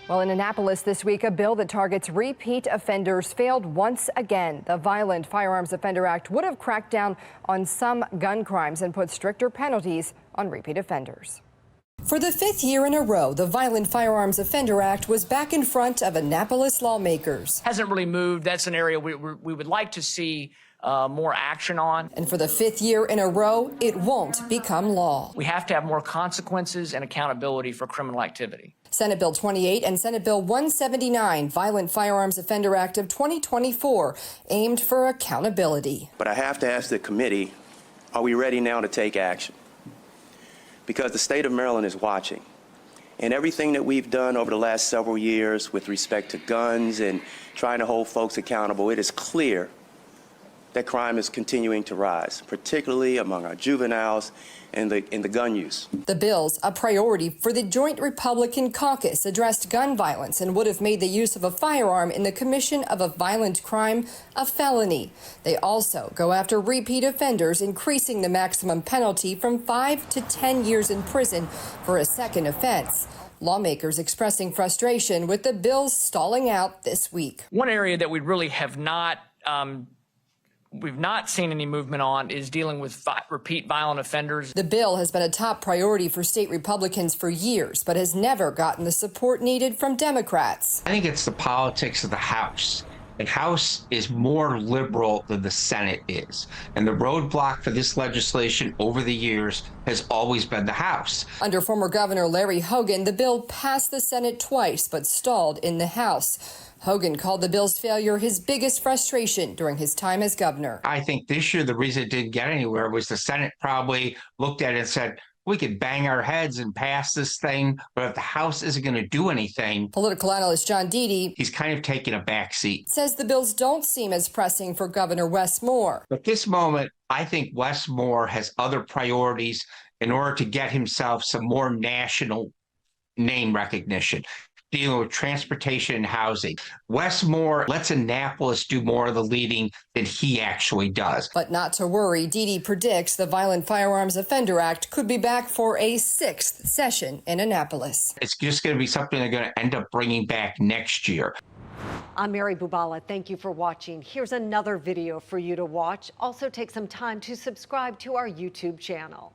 Well, in Annapolis this week, a bill that targets repeat offenders failed once again. The Violent Firearms Offender Act would have cracked down on some gun crimes and put stricter penalties on repeat offenders. For the fifth year in a row, the Violent Firearms Offender Act was back in front of Annapolis lawmakers. Hasn't really moved. That's an area we would like to see more action on. And for the fifth year in a row, it won't become law. We have to have more consequences and accountability for criminal activity. Senate Bill 28 and Senate Bill 179, Violent Firearms Offender Act of 2024, aimed for accountability. But I have to ask the committee, are we ready now to take action? Because the state of Maryland is watching. And everything that we've done over the last several years with respect to guns and trying to hold folks accountable, it is clear that crime is continuing to rise, particularly among our juveniles and in the gun use. The bills, a priority for the Joint Republican Caucus, addressed gun violence and would have made the use of a firearm in the commission of a violent crime a felony. They also go after repeat offenders, increasing the maximum penalty from 5 to 10 years in prison for a second offense. Lawmakers expressing frustration with the bills stalling out this week. One area that we really have not we've not seen any movement on is dealing with repeat violent offenders. The bill has been a top priority for state Republicans for years, but has never gotten the support needed from Democrats. I think it's the politics of the House. The House is more liberal than the Senate is. And the roadblock for this legislation over the years has always been the House. Under former Governor Larry Hogan, the bill passed the Senate twice, but stalled in the House. Hogan called the bill's failure his biggest frustration during his time as governor. I think this year the reason it didn't get anywhere was the Senate probably looked at it and said, we could bang our heads and pass this thing, but if the House isn't going to do anything. Political analyst John Deedy, he's kind of taking a back seat. Says the bills don't seem as pressing for Governor Wes Moore. At this moment, I think Wes Moore has other priorities in order to get himself some more national name recognition, dealing with transportation and housing. Wes Moore lets Annapolis do more of the leading than he actually does. But not to worry, Deedy predicts the Violent Firearms Offender Act could be back for a sixth session in Annapolis. It's just going to be something they're going to end up bringing back next year. I'm Mary Bubala. Thank you for watching. Here's another video for you to watch. Also take some time to subscribe to our YouTube channel.